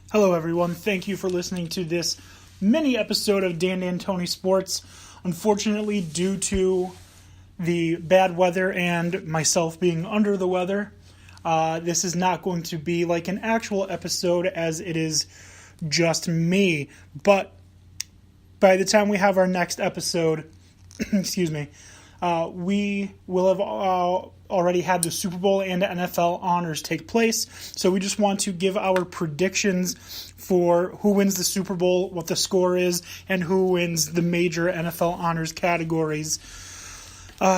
Hello, everyone. Thank you for listening to this mini episode of Dan and Tony Sports. Unfortunately, due to the bad weather and myself being under the weather, this is not going to be like an actual episode as it is just me. But by the time we have our next episode, we will have already had the Super Bowl and NFL honors take place. So we just want to give our predictions for who wins the Super Bowl, what the score is, and who wins the major NFL honors categories.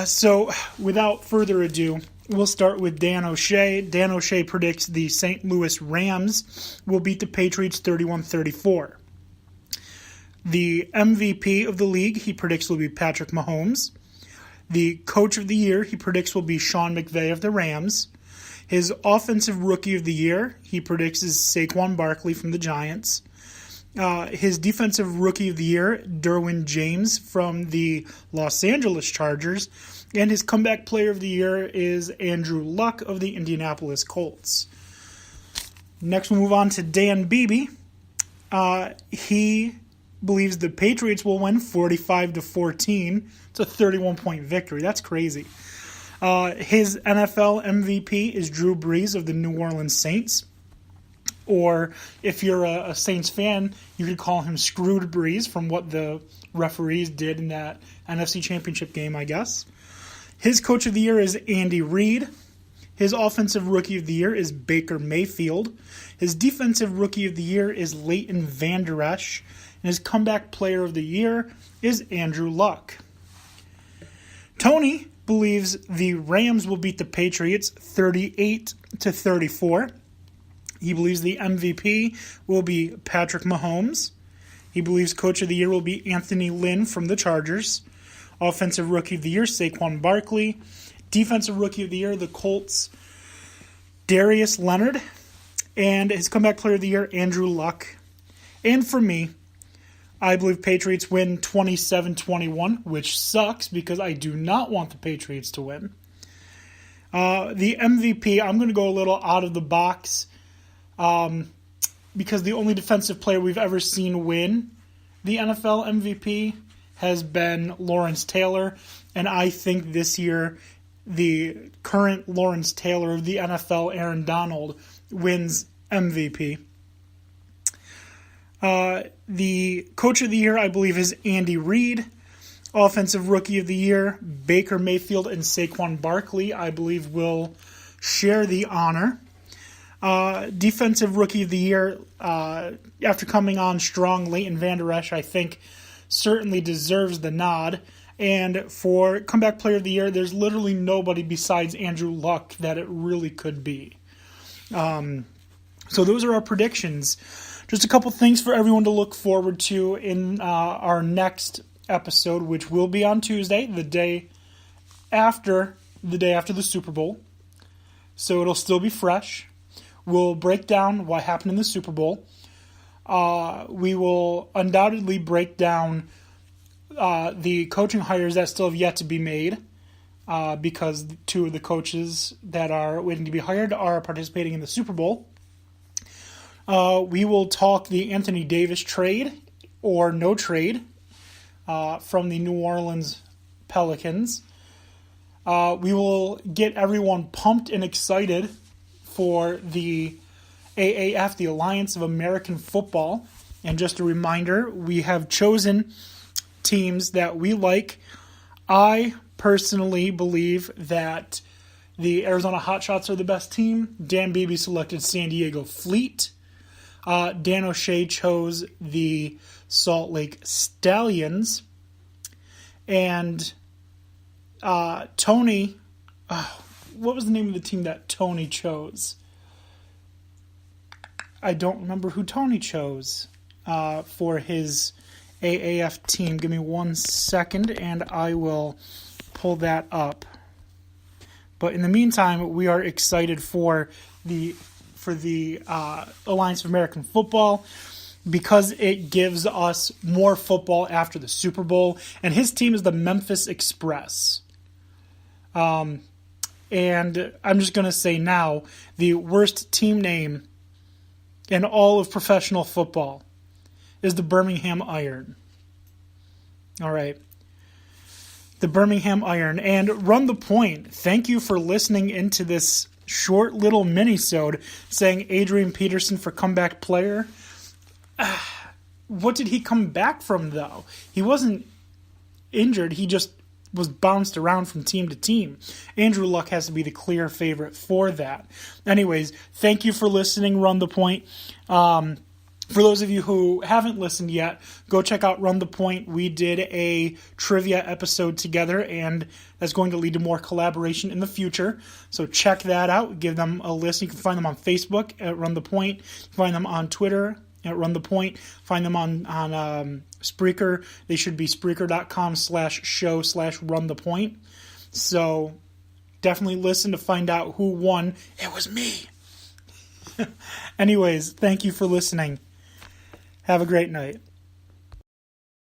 So without further ado, we'll start with Dan O'Shea. Dan O'Shea predicts the St. Louis Rams will beat the Patriots 31-34. The MVP of the league, he predicts, will be Patrick Mahomes. The Coach of the Year, he predicts, will be Sean McVay of the Rams. His Offensive Rookie of the Year, he predicts, is Saquon Barkley from the Giants. His Defensive Rookie of the Year, Derwin James from the Los Angeles Chargers. And his Comeback Player of the Year is Andrew Luck of the Indianapolis Colts. Next, we'll move on to Dan Beebe. He believes the Patriots will win 45-14. It's a 31-point victory. That's crazy. His NFL MVP is Drew Brees of the New Orleans Saints. Or if you're a Saints fan, you could call him Screwed Brees from what the referees did in that NFC Championship game, I guess. His Coach of the Year is Andy Reid. His Offensive Rookie of the Year is Baker Mayfield. His Defensive Rookie of the Year is Leighton Vander Esch. And his Comeback Player of the Year is Andrew Luck. Tony believes the Rams will beat the Patriots 38-34. He believes the MVP will be Patrick Mahomes. He believes Coach of the Year will be Anthony Lynn from the Chargers. Offensive Rookie of the Year, Saquon Barkley. Defensive Rookie of the Year, the Colts, Darius Leonard. And his Comeback Player of the Year, Andrew Luck. And for me, I believe Patriots win 27-21, which sucks because I do not want the Patriots to win. The MVP, I'm going to go a little out of the box because the only defensive player we've ever seen win the NFL MVP has been Lawrence Taylor, and I think this year the current Lawrence Taylor of the NFL, Aaron Donald, wins MVP. The Coach of the Year, I believe, is Andy Reid. Offensive Rookie of the Year, Baker Mayfield and Saquon Barkley, I believe, will share the honor. Defensive Rookie of the Year, after coming on strong, Leighton Vander Esch, I think, certainly deserves the nod. And for Comeback Player of the Year, there's literally nobody besides Andrew Luck that it really could be. So those are our predictions. Just a couple things for everyone to look forward to in our next episode, which will be on Tuesday, the day after the Super Bowl. So it'll still be fresh. We'll break down what happened in the Super Bowl. We will undoubtedly break down the coaching hires that still have yet to be made because two of the coaches that are waiting to be hired are participating in the Super Bowl. We will talk the Anthony Davis trade or no trade from the New Orleans Pelicans. We will get everyone pumped and excited for the AAF, the Alliance of American Football. And just a reminder, we have chosen teams that we like. I personally believe that the Arizona Hotshots are the best team. Dan Beebe selected San Diego Fleet. Dan O'Shea chose the Salt Lake Stallions. And Tony, what was the name of the team that Tony chose? I don't remember who Tony chose for his AAF team. Give me 1 second and I will pull that up. But in the meantime, we are excited for the Alliance of American Football because it gives us more football after the Super Bowl. And his team is the Memphis Express. And I'm just going to say now, the worst team name in all of professional football is the Birmingham Iron. All right. The Birmingham Iron. And Run the Point, thank you for listening into this short little minisode saying Adrian Peterson for comeback player. What did he come back from, though? He wasn't injured. He just was bounced around from team to team. Andrew Luck has to be the clear favorite for that. Anyways, thank you for listening, Run the Point. For those of you who haven't listened yet, go check out Run the Point. We did a trivia episode together, and that's going to lead to more collaboration in the future. So check that out. Give them a listen. You can find them on Facebook at Run the Point. You can find them on Twitter at Run the Point. Find them on Spreaker. They should be Spreaker.com/show/Run the Point. So definitely listen to find out who won. It was me. Anyways, thank you for listening. Have a great night.